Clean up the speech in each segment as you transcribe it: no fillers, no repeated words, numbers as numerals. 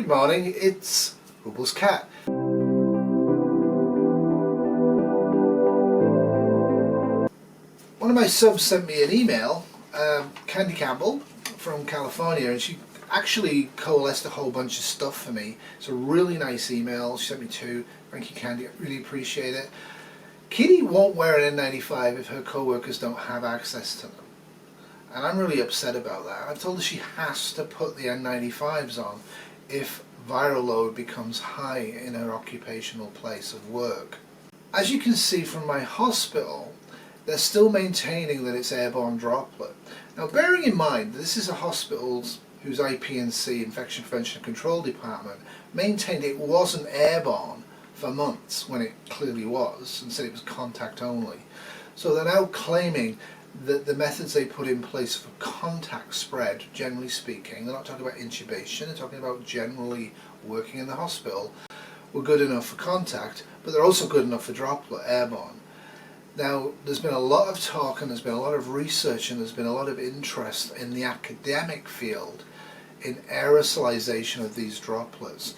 Good morning, it's Huples Cat. One of my subs sent me an email, Candy Campbell from California, and she actually coalesced a whole bunch of stuff for me. It's a really nice email. She sent me two. Thank you, Candy, I really appreciate it. Kitty won't wear an N95 if her co-workers don't have access to them. And I'm really upset about that. I've told her she has to put the N95s on if viral load becomes high in her occupational place of work. As you can see from my hospital, they're still maintaining that it's airborne droplet. Now, bearing in mind this is a hospital whose IP&C, Infection Prevention and Control Department, maintained it wasn't airborne for months when it clearly was, and said it was contact only. So they're now claiming that the methods they put in place for contact spread, generally speaking, they're not talking about intubation, they're talking about generally working in the hospital, were good enough for contact, but they're also good enough for droplet, airborne. Now, there's been a lot of talk and there's been a lot of research and there's been a lot of interest in the academic field in aerosolization of these droplets,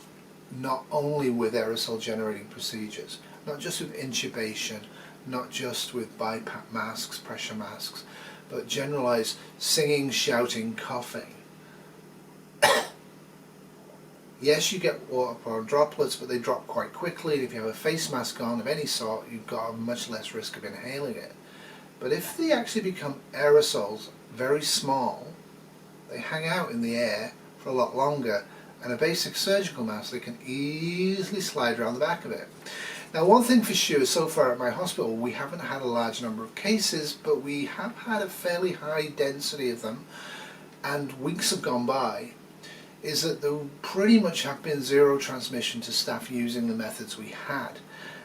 not only with aerosol generating procedures, not just with intubation, not just with BiPAP masks, pressure masks, but generalized singing, shouting, coughing. Yes, you get waterborne droplets, but they drop quite quickly, and if you have a face mask on of any sort, you've got a much less risk of inhaling it. But if they actually become aerosols, very small, they hang out in the air for a lot longer, and a basic surgical mask, they can easily slide around the back of it. Now, one thing for sure, so far at my hospital, we haven't had a large number of cases, but we have had a fairly high density of them, and weeks have gone by, is that there pretty much have been zero transmission to staff using the methods we had.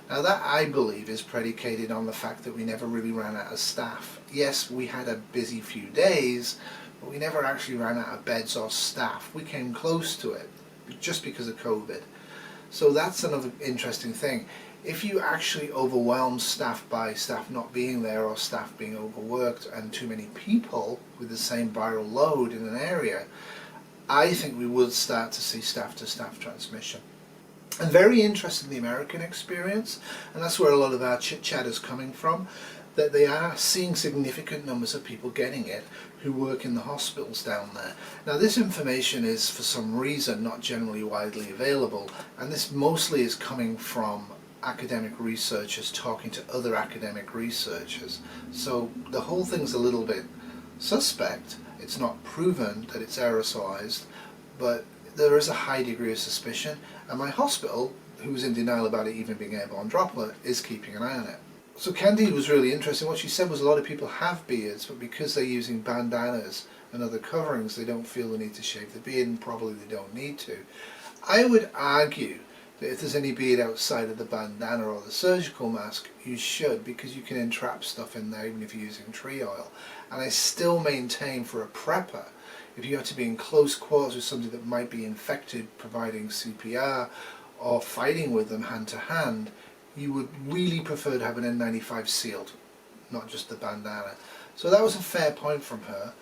Now, that, I believe, is predicated on the fact that we never really ran out of staff. Yes, we had a busy few days, but we never actually ran out of beds or staff. We came close to it, just because of COVID. So that's another interesting thing. If you actually overwhelm staff by staff not being there or staff being overworked and too many people with the same viral load in an area, I think we would start to see staff-to-staff transmission. I'm very interested in the American experience, and that's where a lot of our chit-chat is coming from, that they are seeing significant numbers of people getting it who work in the hospitals down there. Now, this information is for some reason not generally widely available, and this mostly is coming from academic researchers talking to other academic researchers. So the whole thing's a little bit suspect. It's not proven that it's aerosolized, but there is a high degree of suspicion, and my hospital, who's in denial about it even being airborne droplet, is keeping an eye on it. So Candy was really interesting. What she said was a lot of people have beards, but because they're using bandanas and other coverings, they don't feel the need to shave the beard, and probably they don't need to. I would argue that if there's any beard outside of the bandana or the surgical mask, you should, because you can entrap stuff in there even if you're using tree oil. And I still maintain for a prepper, if you have to be in close quarters with somebody that might be infected, providing CPR or fighting with them hand to hand, you would really prefer to have an N95 sealed, not just the bandana. So that was a fair point from her.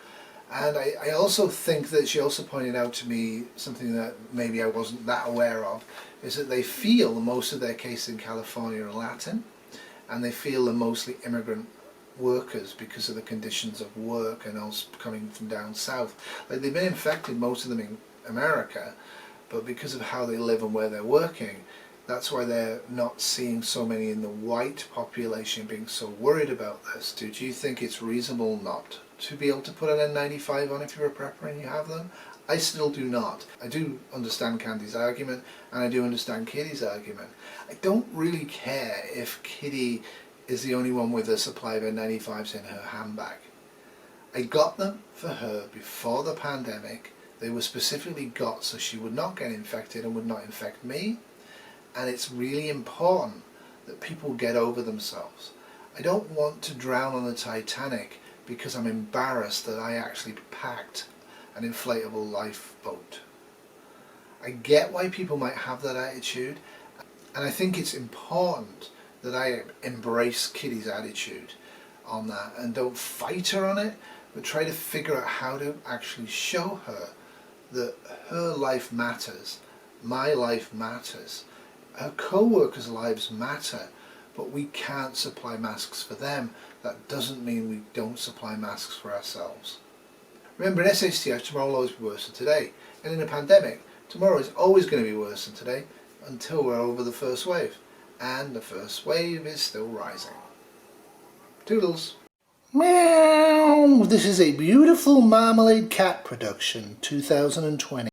And I also think that she also pointed out to me something that maybe I wasn't that aware of, is that they feel most of their cases in California are Latin, and they feel they're mostly immigrant workers because of the conditions of work and also coming from down south. Like, they've been infected, most of them in America, but because of how they live and where they're working, that's why they're not seeing so many in the white population being so worried about this. Do you think it's reasonable not to be able to put an N95 on if you're a prepper and you have them? I still do not. I do understand Candy's argument, and I do understand Kitty's argument. I don't really care if Kitty is the only one with a supply of N95s in her handbag. I got them for her before the pandemic. They were specifically got so she would not get infected and would not infect me. And it's really important that people get over themselves. I don't want to drown on the Titanic because I'm embarrassed that I actually packed an inflatable lifeboat. I get why people might have that attitude, and I think it's important that I embrace Kitty's attitude on that and don't fight her on it, but try to figure out how to actually show her that her life matters my life matters. Our co-workers' lives matter, but we can't supply masks for them. That doesn't mean we don't supply masks for ourselves. Remember, in SHTF, tomorrow will always be worse than today. And in a pandemic, tomorrow is always going to be worse than today until we're over the first wave. And the first wave is still rising. Toodles. Meow! This is a beautiful Marmalade Cat production, 2020.